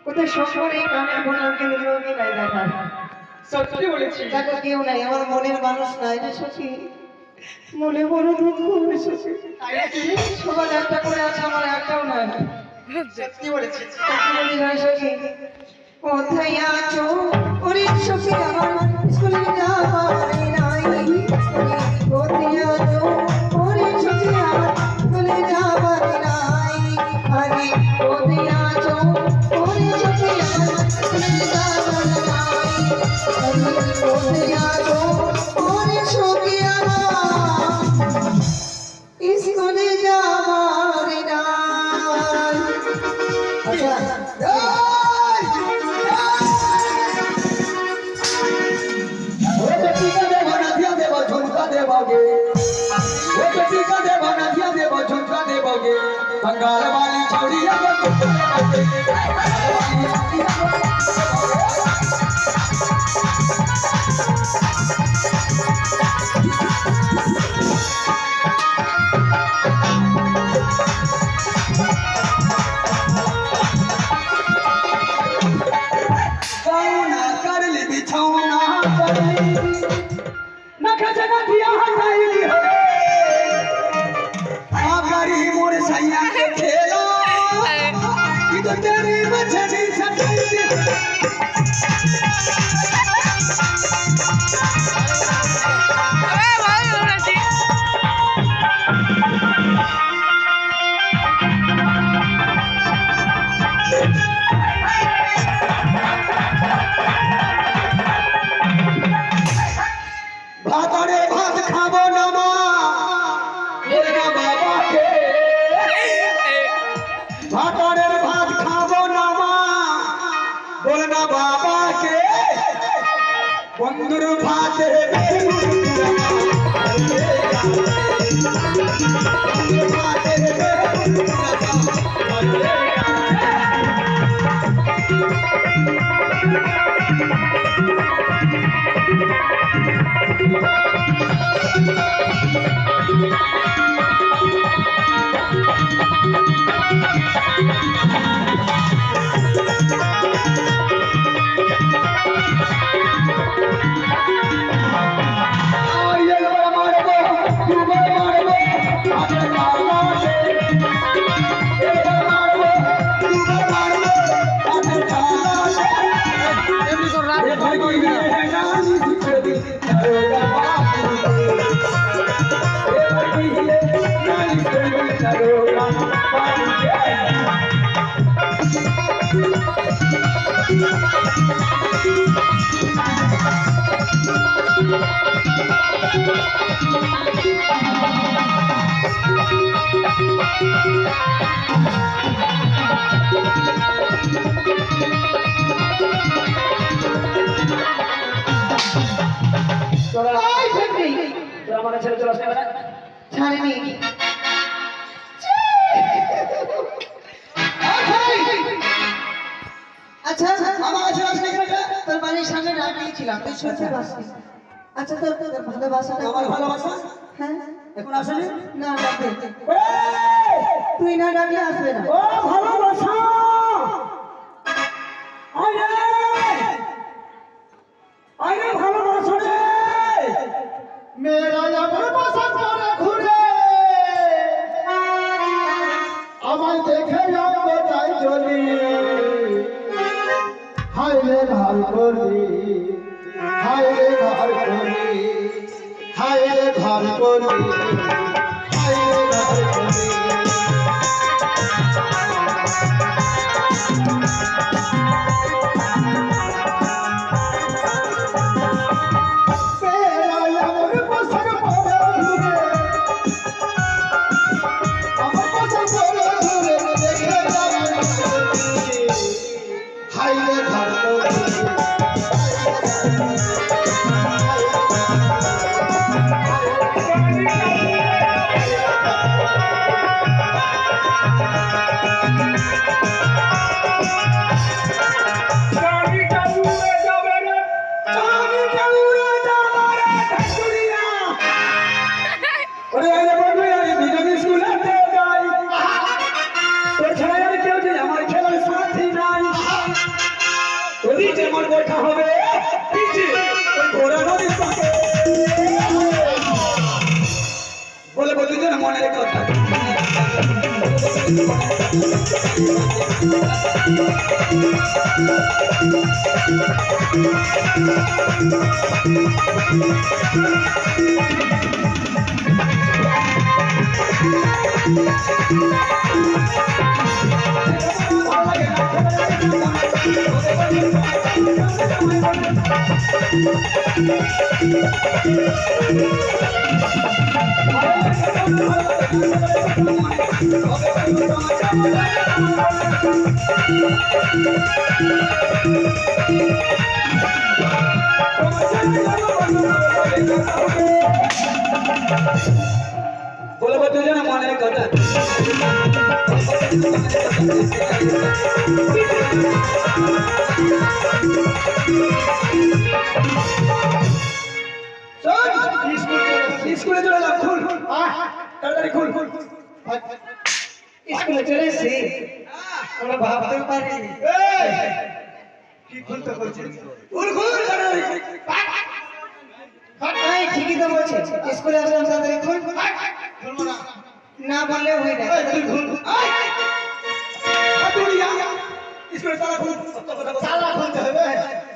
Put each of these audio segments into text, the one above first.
কোথায় শহরে কানে বললাম কিন্তু কেউ নাই দেখার সত্যি বলেছি দেখো কেউ নাই আমার মনের মানুষ নাই রে সখী মনে বড় দুঃখ সখী সবার একটা করে আছে আমার একটাও নাই সত্যি বলেছি সত্যি বলি না সখী কোথায় আছো ওরে সখী আমার স্কুলে যাওয়ার নাই কোথায় আছো ওরে সখী আমার স্কুলে যাওয়ার নাই আরে কোথায় আছো ওরে সখী আমার স্কুলে যাওয়ার নাই আরে কোথায় আছো ওরে সখী আমার স্কুলে যাওয়ার নাই আচ্ছা बंगाल वाली छोड़ी कर ली बिछौना कर ली ना खजना दिया हटाई ली मोर सैया के खेला इधर तेरी बचनी सटई अरे भाई होना जी भातरे भात खाबो नमा बोलना बाबा के भातरे भात खाबो नमा बोलना बाबा के बंदुर भात আমাকে ছেড়ে চলে আসবে না ছাড়েনি আচ্ছা আমাকে ছেড়ে আসবে না তোর বাড়ির সামনে রাখিয়েছিলাম তুই শুনতে পাচ্ছিস আচ্ছা তোর ভালোবাসা আমার ভালোবাসা হ্যাঁ এখন আসলে না ডাকবে তুই না ডাকলে আসবে না ও ভালোবাসা আরে আরে ভালোবাসা রে মেরা আমার বাসা করে ঘুরে আমায় দেখে যাবো তাই চলি হায় রে ভাল করি হায় রে ভাল করি হায় রে ভাল করি হায় রে ভাল করি আমার দেখা হবে পিছে ওই ঘোড়া নদীর পাশে। বলবো দুজন মনের কথা। বলবো দুজন মনের কথা। স্কুলে চলে এলাম, খুল তাড়াতাড়ি খুল। স্কুলে চলে এসেছি, আমরা ভাবতে পারিনি। কি খুলতে বলছিস? খুল খুল তাড়াতাড়ি। এই, ঠিকই তো বলছে, স্কুলে আসলাম তাড়াতাড়ি খুল। খুলবো না। না বললেও হয় না, তুই খুল। স্কুলে তালা খুল। তালা খুলতে হবে।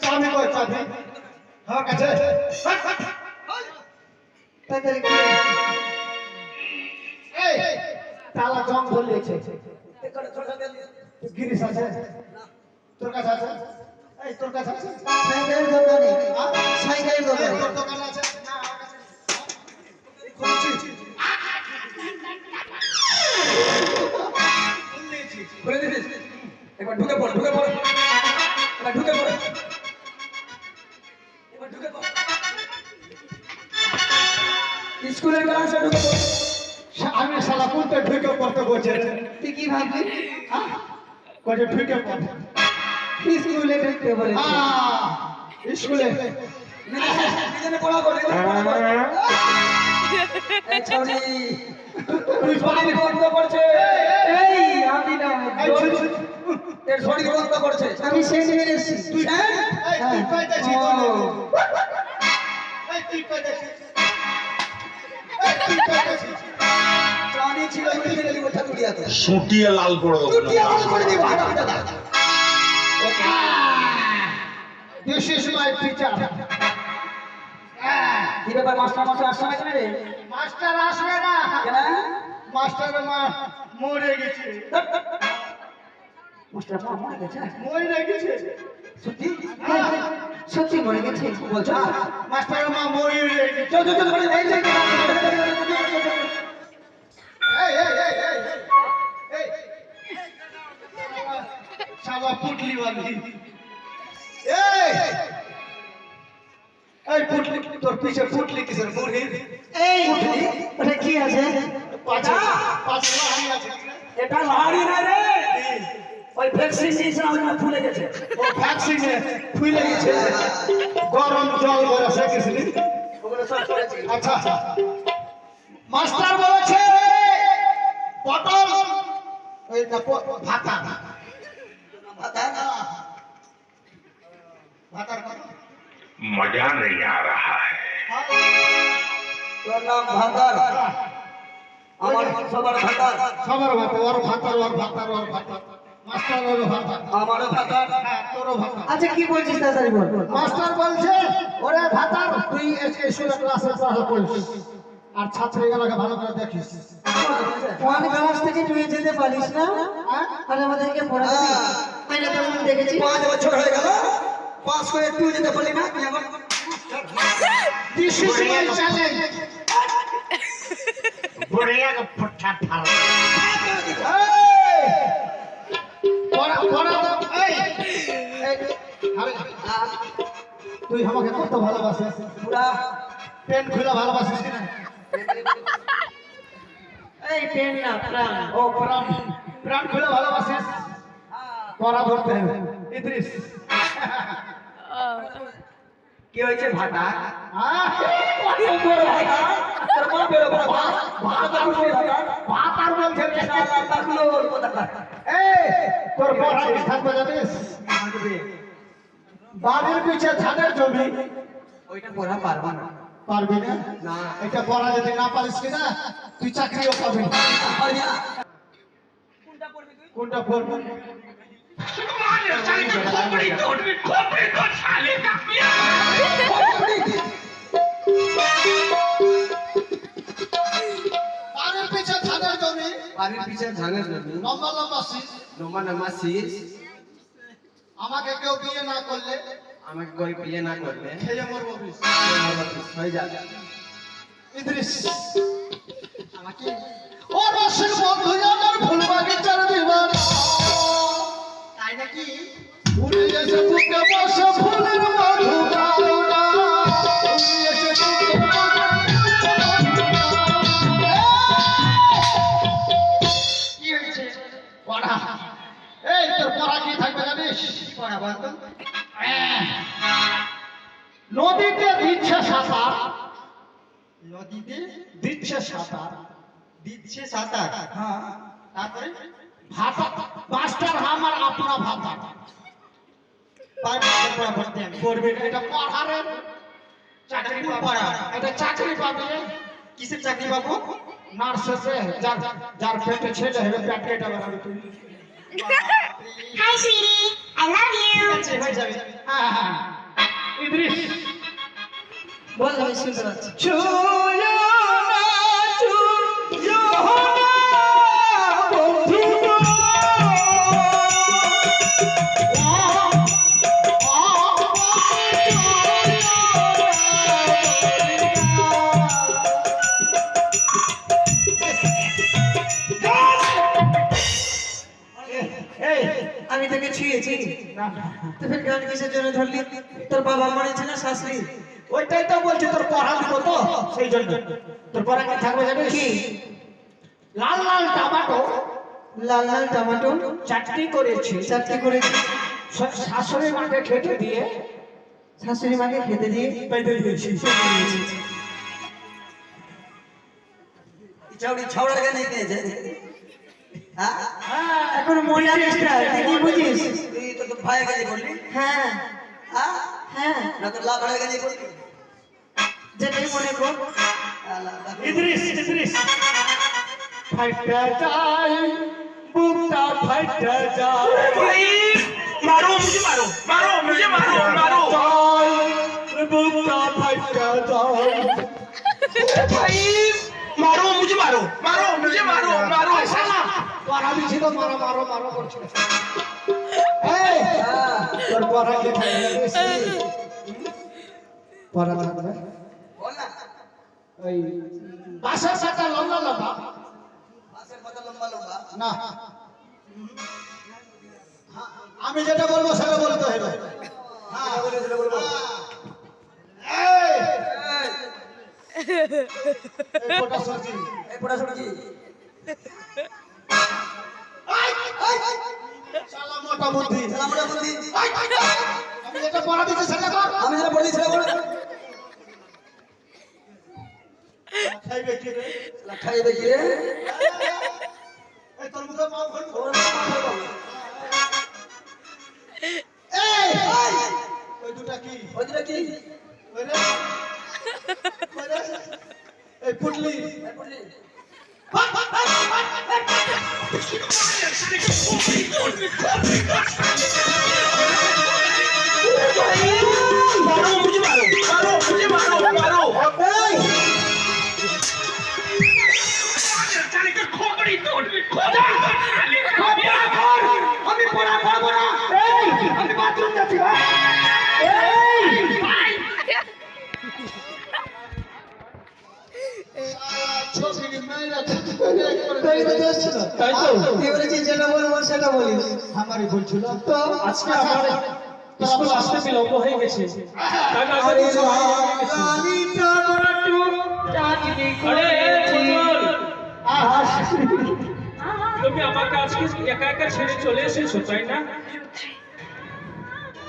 চাবি কই চাবি? আমার কাছে। তাড়াতাড়ি খুল। এই তালা জং ধরিয়েছে। গিরিশ আছে? তোর কাছে আছে? এই তোর কাছে আছে? সাইকেলের দোকানে, সাইকেলের এই, দোকানে। তোর দোকানে আছে? না, আমার কাছে নেই। খুলছি। খুলে দিছিস? একবার ঢুকে পড়, ঢুকে পড়। এবার ঢুকে পড়। এবার ঢুকে পড়। স্কুলের ক্লাসে ঢুকে পড়। আমি শালা কোনটা ঢুকে পড়তে বলছে রে? তুই কি ভাবলি? কয়ে ঢুকে পড়। স্কুলে ঢুকতে বলেছে। স্কুলে নিজেনে পড়াবো, নিজেনে পড়াবো। এই ছাউনি, তুই শরীর বন্ধ করছে। এই, আমি না, এই ছুরি। এর শরীর বন্ধ করছে। আমি সেন্ট মেরেছি। তুই হ্যাঁ? এই তুই পাইতেছিস তো? ও। এই তুই পাইতেছিস? এই তুই পাইতেছিস? ছাউনি ছিল, উঠে গেলি ওঠা তুলিয়াতে। সুটিয়ে লাল করে দেবো তুই আওয়াজ করে দিবি, হাঁটা হাঁটা। This is my teacher. কি ব্যাপার, মাস্টার মাস্টার আসছে না কেন রে? মাস্টার আসবে না। কেন? মাস্টার মরে গেছে। মাস্টার মারা গেছে? মরে গেছে। সত্যি? সত্যি মরে গেছে? বলছো? মাস্টার মরে গেছে। চল চল চল, এই যে এই এই এই এই এই শালা পুটলি বালি। এই পুটলি, তোর পিছে পুটলি কিসের মুড়ি? এই, ওটা কি আছে? পাঁচে পাঁচে লাহানি আছে। এটা লাড়ি না রে, ওই ভ্যাকসিন দিয়েছিলাম ওটা ফুলে গেছে। ও ভ্যাকসিনে ফুলে গেছে। গরম জল করে সেকেছিলি। ওগুলো সব করেছি। আচ্ছা মাস্টার বলেছে পটল ওই না ভাতা ভাতা? ভাতার কথা। मजा नहीं आ रहा है। তোর নাম ভাতার, আমার সবার ভাতার, সবার ভাতা, ওর ভাতার ওর ভাতার ওর ভাতার মাস্টার ওর ভাতার আমারও ভাতার। হ্যাঁ তোরও ভাতার। আচ্ছা, কি বলছিস তাড়াতাড়ি বল। মাস্টার বলছে ওরে ভাতার তুই স্কুলে ক্লাসে পড়া করিস আর ছাত্রীগুলোকে ভালো করে দেখিস। ওয়ান ক্লাস থেকে তুই যেতে পারিস না, আর আমাদেরকে পড়াবি? আমি না তেমন দেখেছি। 5 বছর হয়ে গেল, পাস করে তুই যেতে পারলি না, তুই আমার This is my challenge. बुढ़िया का पुट्ठा फाड़। পড়া পড়া এই আরে তুই আমাকে কত ভালোবাসিস? পুরা পেন খুলে ভালোবাসিস কিনা? এই, পেন না, প্রাণ। ও প্রাণ, প্রাণ খুলে ভালোবাসিস? পড়া ধরতে হবে ইদ্রিস। কি হয়েছে ভাতা? আহ, অনেক বড় ভাতা, তোর মা বেরো বড় ভাতা খুশি ভাতা, ভাতার বলছে রে। শালা পাগল কোথাকার। এই তোর বড় হাতে থাকবে জানিস? বাড়ির পিছে ধানের জমি ওইটা পড়া পারবা না। পারবি না? না। এটা পড়া যদি না পারিস কিনা তুই চাকরিও পাবি না। কোনটা পড়বি? বাড়ির পিছে ধানের জমি বাড়ির পিছে ধানের জমি, লম্বা লম্বা শীষ, লম্বা লম্বা শীষ, আমাকে কেউ বিয়ে না করলে আমাকে করে বিয়ে না করবে, খেয়ে মরবো বিষ। হয়ে যাবে। ইদ্রিস আমাকে ও রসের বন্ধু আমার ফুল বাগিচার দিবানা, তাই নাকি? উড়ে এসে বুকে বসে ফুলের মধু খাওনা, উড়ে এসে বুকে কি হয়েছে? পড়া। এই তোর পড়া কি থাকবে জানিস? পড়া বলতো। নদীতে দিচ্ছে সাঁতার, নদীতে দিচ্ছে সাঁতার, দিচ্ছে সাঁতার, হ্যাঁ তারপরে ভাতা মাস্টার আমার আপনা ভাতা পারবে না পড়া পড়তে আমি। করবে না, এটা পড়ারের চাকরি কোন পাবি। পড়া? এটা চাকরি পাবি কিসের চাকরি পাবো? নার্সেসে, যার পেটে ছেলে হবে পেট কেটে বেড়াবে তুই। Hi, sweetie. I love you. ঠিক আছে, হয়ে যাবে। হ্যাঁ, হ্যাঁ। ইদ্রিস বল আমি শুনতে পাচ্ছি। ছুঁয়ো না, ছুঁয়ো না, বন্ধু গো। এই আমি তোকে ছুঁয়েছি, তো ফের গান কিসের জন্য ধরলি? তোর বাবা মরেছে না শাশুড়ি? ওইটাই তো বলছি, তোর পড়া দিব তো সেই জন্য। তোর পড়া কি থাকবে জানিস? কি? লাল লাল টমেটো লাল লাল টমেটো চাটনি করেছি, চাটনি করেছি, শাশুড়ি মাকে খেতে দিয়ে শাশুড়ি মাকে খেতে দিয়ে পেতে দিয়েছি। চাউড়ি ছাউড়া গানে নিয়েছে। হ্যাঁ? এখন মনে আসছে তুই কি বুঝিস? তুই তো তোর ভাইয়ের কাছে বললি। হ্যাঁ হ্যাঁ? হ্যাঁ, না তোর লাভারের কাছে বললি। যেটাই মনে কর। ইদ্রিস ইদ্রিস ফাইটা যায়, বুকটা ফাইটা যায়, मारो मुझे मारो मारो मुझे मारो मारो যায়, বুকটা ফাইটা যায়। भाई मारो मुझे मारो मारो এই শালা, পড়া দিছি তো মারো মারো মারো করছে। এই, তোর পড়া কি থাকবে জানিস? পড়া থাকবে বল না। ওই বাসার সাথে লম্বা লম্বা বাসের কথা লম্বা লম্বা। না, আমি যেটা বলবো সেটা বলতে হবে। হ্যাঁ, এই, এই কোটা সবজি, এই পড়া সবজি। শালা মোটা বুদ্ধি। আমরা বলি আমি যেটা পড়া দিচ্ছি সেটা কর। আমি যেটা বলি সেটা বলে। খাইবে কি রে? খাইবে কি রে? এই তোর মুখে পাও ভরবো। ওর মাথা খাবো। এই, ওই দুটা কি? ওই দুটো কি? ওই রে? ওই রে? এই পুটলি। এই বললি? मारो मुझे मारो खोपड़ी तोड़ আমি পড়া পড়বো না। এই, আমি বাথরুম যাচ্ছি। তাই তো দোষ ছিল। তাই তো। তুই বলেছিস যেটা বলবো সেটা বলিস। আমারই বলছিল তো আজকে আমার স্কুল আসতে বিলম্ব হয়ে গেছে তাই না আরে কিছু ভালো হয়ে গেছে। লালি টমেটো চাটনি আরে করেছি। পুতুল, তুমি আমাকে আজকে একা একা ছেড়ে চলে এসেছো তাই না?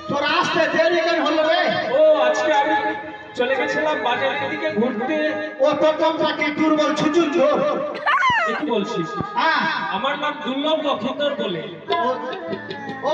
তোর আসতে দেরি কেন হলো রে? ও আজকে আমি চলে গেছিলাম বাজারের দিকে ঘুরতে। ও তো তোমরা কি দুর্বল ছুচুর জোর? কি বলছিস? হ্যাঁ, আমার নাম দুর্লভ লক্ষিন্দর বলে। ও